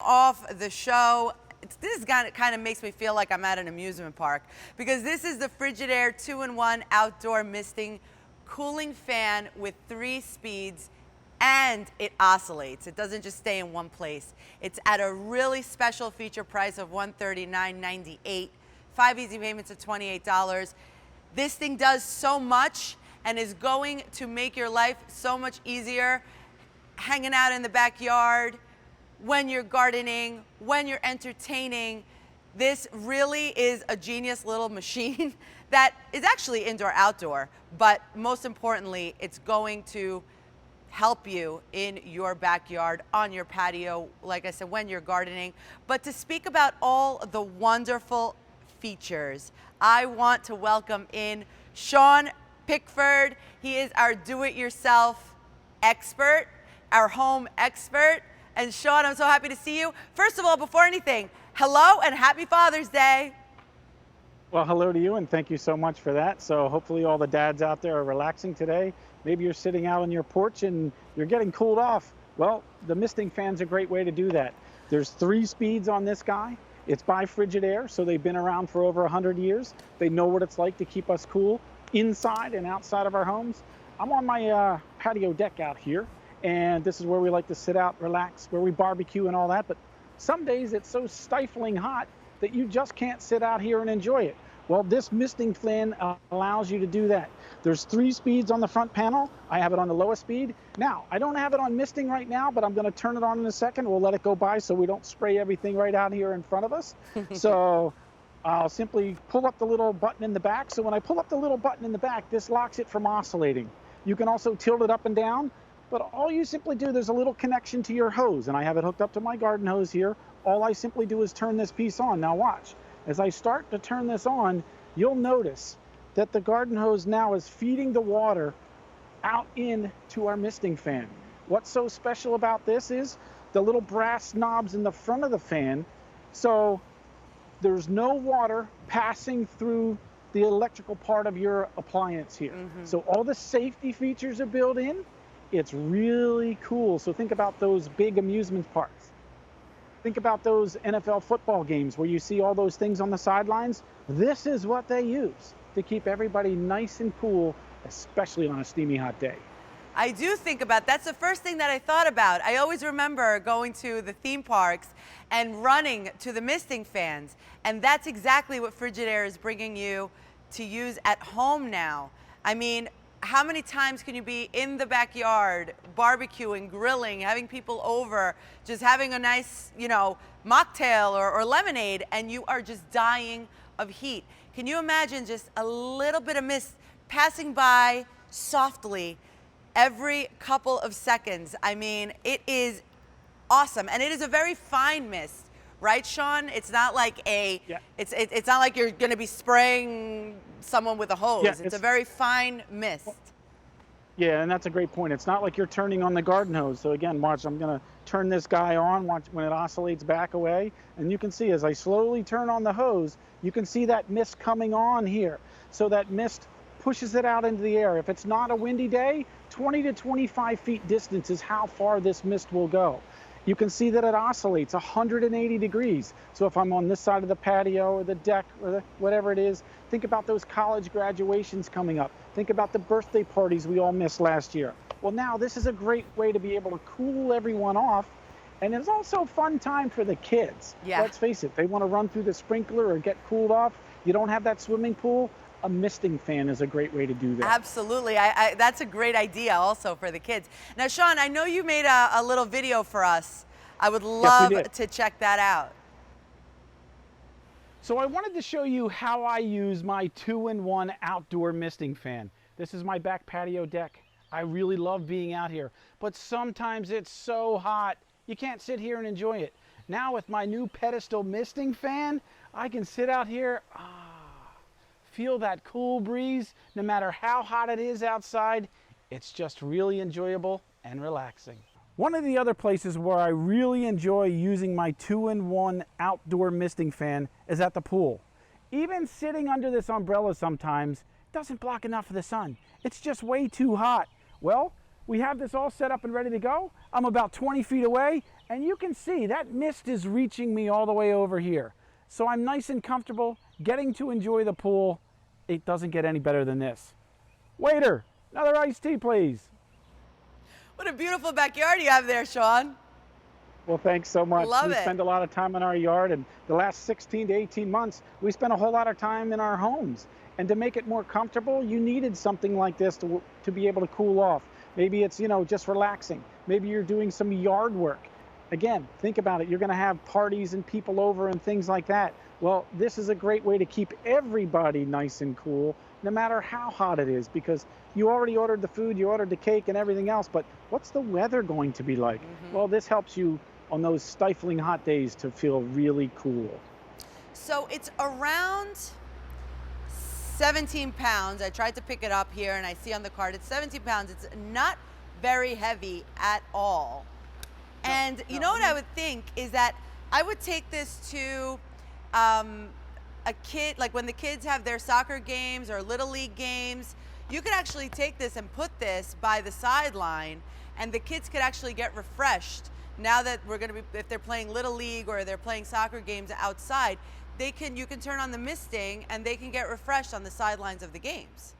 off the show. This kind of makes me feel like I'm at an amusement park, because this is the Frigidaire 2-in-1 outdoor misting cooling fan with 3 speeds, and it oscillates. It doesn't just stay in one place. It's at a really special feature price of $139.98, 5 easy payments of $28. This thing does so much and is going to make your life so much easier hanging out in the backyard, when you're gardening, when you're entertaining. This really is a genius little machine that is actually indoor-outdoor, but most importantly, it's going to help you in your backyard, on your patio, like I said, when you're gardening. But to speak about all the wonderful features, I want to welcome in Sean Pickford. He is our do-it-yourself expert, our home expert. And Sean, I'm so happy to see you. First of all, before anything, hello and happy Father's Day. Well, hello to you, and thank you so much for that. So hopefully all the dads out there are relaxing today. Maybe you're sitting out on your porch and you're getting cooled off. Well, the misting fan's a great way to do that. There's 3 speeds on this guy. It's by Frigidaire, so they've been around for over 100 years. They know what it's like to keep us cool inside and outside of our homes. I'm on my patio deck out here, and this is where we like to sit out, relax, where we barbecue and all that. But some days it's so stifling hot that you just can't sit out here and enjoy it. Well, this misting fan allows you to do that. There's 3 speeds on the front panel. I have it on the lowest speed. Now, I don't have it on misting right now, but I'm gonna turn it on in a second. We'll let it go by so we don't spray everything right out here in front of us. So I'll simply pull up the little button in the back. So when I pull up the little button in the back, this locks it from oscillating. You can also tilt it up and down, but all you simply do, there's a little connection to your hose, and I have it hooked up to my garden hose here. All I simply do is turn this piece on. Now watch, as I start to turn this on, you'll notice that the garden hose now is feeding the water out into our misting fan. What's so special about this is the little brass knobs in the front of the fan, so there's no water passing through the electrical part of your appliance here. So all the safety features are built in. It's really cool. So think about those big amusement parks. Think about those NFL football games where you see all those things on the sidelines. This is what they use to keep everybody nice and cool, especially on a steamy hot day. I do think about, that's the first thing that I thought about. I always remember going to the theme parks and running to the misting fans. And that's exactly what Frigidaire is bringing you to use at home now. I mean, how many times can you be in the backyard, barbecuing, grilling, having people over, just having a nice, mocktail or lemonade, and you are just dying of heat? Can you imagine just a little bit of mist passing by softly every couple of seconds? I mean, it is awesome, and it is a very fine mist, right, Sean? It's not like it's not like you're going to be spraying someone with a hose. Yeah, it's a very fine mist. Yeah, and that's a great point. It's not like you're turning on the garden hose. So again, watch, I'm going to turn this guy on, watch when it oscillates back away, and you can see as I slowly turn on the hose, you can see that mist coming on here. So that mist pushes it out into the air. If it's not a windy day, 20 to 25 feet distance is how far this mist will go. You can see that it oscillates 180 degrees. So if I'm on this side of the patio or the deck or whatever it is, think about those college graduations coming up. Think about the birthday parties we all missed last year. Well, now this is a great way to be able to cool everyone off. And it's also a fun time for the kids. Yeah. Let's face it, they want to run through the sprinkler or get cooled off. You don't have that swimming pool. A misting fan is a great way to do that. Absolutely. That's a great idea also for the kids. Now, Sean, I know you made a little video for us. I would love to check that out. So I wanted to show you how I use my 2-in-1 outdoor misting fan. This is my back patio deck. I really love being out here, but sometimes it's so hot, you can't sit here and enjoy it. Now with my new pedestal misting fan, I can sit out here, feel that cool breeze. No matter how hot it is outside, it's just really enjoyable and relaxing. One of the other places where I really enjoy using my 2-in-1 outdoor misting fan is at the pool. Even sitting under this umbrella sometimes doesn't block enough of the sun. It's just way too hot. Well, we have this all set up and ready to go. I'm about 20 feet away, And you can see that mist is reaching me all the way over here. So I'm nice and comfortable getting to enjoy the pool. It doesn't get any better than this. Waiter, another iced tea, please. What a beautiful backyard you have there, Sean. Well, thanks so much. Love we it. spend a lot of time in our yard, and the last 16 to 18 months, we spent a whole lot of time in our homes. And to make it more comfortable, you needed something like this to be able to cool off. Maybe it's, just relaxing. Maybe you're doing some yard work. Again, think about it. You're going to have parties and people over and things like that. Well, this is a great way to keep everybody nice and cool, no matter how hot it is, because you already ordered the food, you ordered the cake and everything else, but what's the weather going to be like? Well, this helps you on those stifling hot days to feel really cool. So it's around 17 pounds. I tried to pick it up here and I see on the card it's 17 pounds. It's not very heavy at all. And you know what I would think is that I would take this to a kid, like when the kids have their soccer games or little league games, you could actually take this and put this by the sideline and the kids could actually get refreshed. Now that we're going to be, if they're playing little league or they're playing soccer games outside, you can turn on the misting and they can get refreshed on the sidelines of the games.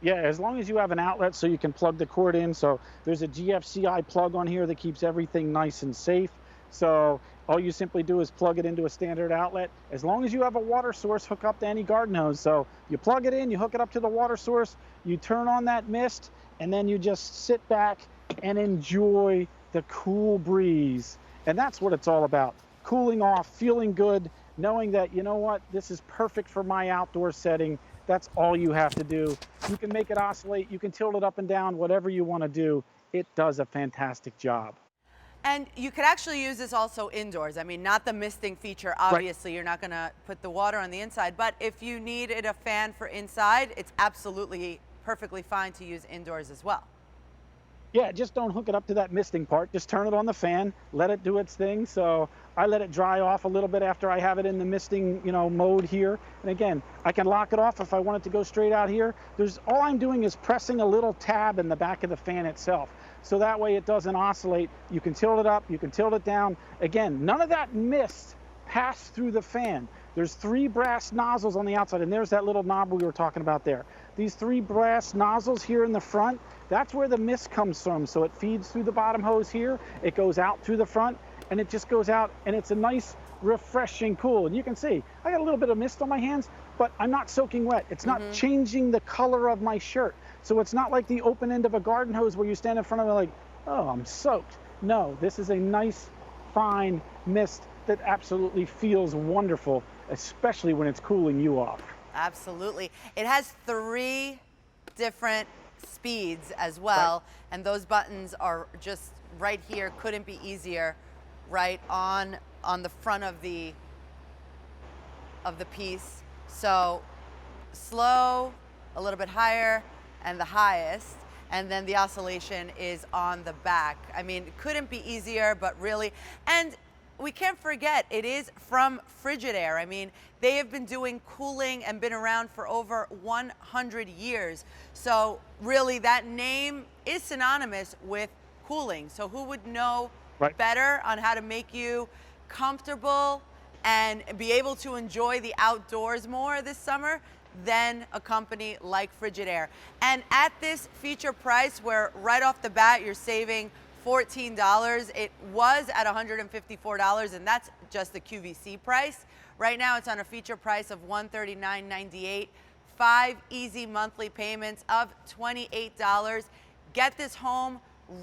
Yeah, as long as you have an outlet so you can plug the cord in. So there's a GFCI plug on here that keeps everything nice and safe. So all you simply do is plug it into a standard outlet. As long as you have a water source, hook up to any garden hose. So you plug it in, you hook it up to the water source, you turn on that mist, and then you just sit back and enjoy the cool breeze. And that's what it's all about. Cooling off, feeling good, knowing that, you know what, this is perfect for my outdoor setting. That's all you have to do. You can make it oscillate, you can tilt it up and down, whatever you want to do. It does a fantastic job. And you could actually use this also indoors. I mean, not the misting feature, obviously. Right. You're not going to put the water on the inside. But if you needed a fan for inside, it's absolutely perfectly fine to use indoors as well. Yeah, just don't hook it up to that misting part. Just turn it on the fan, let it do its thing. So I let it dry off a little bit after I have it in the misting, mode here. And again, I can lock it off if I want it to go straight out here. All I'm doing is pressing a little tab in the back of the fan itself. So that way it doesn't oscillate. You can tilt it up, you can tilt it down. Again, none of that mist passed through the fan. There's 3 brass nozzles on the outside, and there's that little knob we were talking about there. These 3 brass nozzles here in the front, that's where the mist comes from. So it feeds through the bottom hose here, it goes out through the front, and it just goes out, and it's a nice, refreshing cool. And you can see, I got a little bit of mist on my hands, but I'm not soaking wet. It's not changing the color of my shirt. So it's not like the open end of a garden hose where you stand in front of it like, oh, I'm soaked. No, this is a nice, fine mist that absolutely feels wonderful, especially when it's cooling you off. Absolutely. It has 3 different speeds as well, right. And those buttons are just right here. Couldn't be easier, right on the front of the piece. So slow, a little bit higher, and the highest, and then the oscillation is on the back. I mean, it couldn't be easier, but really, and we can't forget, it is from Frigidaire. I mean, they have been doing cooling and been around for over 100 years. So really, that name is synonymous with cooling. So who would know better on how to make you comfortable and be able to enjoy the outdoors more this summer than a company like Frigidaire. And at this feature price, where right off the bat you're saving $14, it was at $154, and that's just the QVC price. Right now it's on a feature price of $139.98, 5 easy monthly payments of $28. Get this home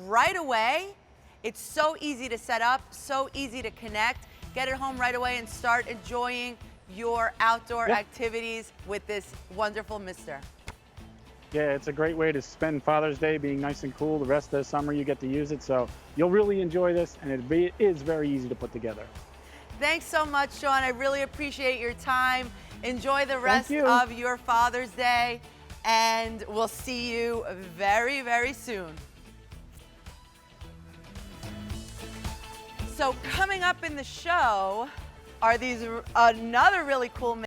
right away. It's so easy to set up, so easy to connect. Get it home right away and start enjoying your outdoor activities with this wonderful mister. Yeah, it's a great way to spend Father's Day being nice and cool. The rest of the summer you get to use it, so you'll really enjoy this, and it is very easy to put together. Thanks so much, Sean. I really appreciate your time. Enjoy the rest of your Father's Day, and we'll see you very, very soon. So coming up in the show are another really cool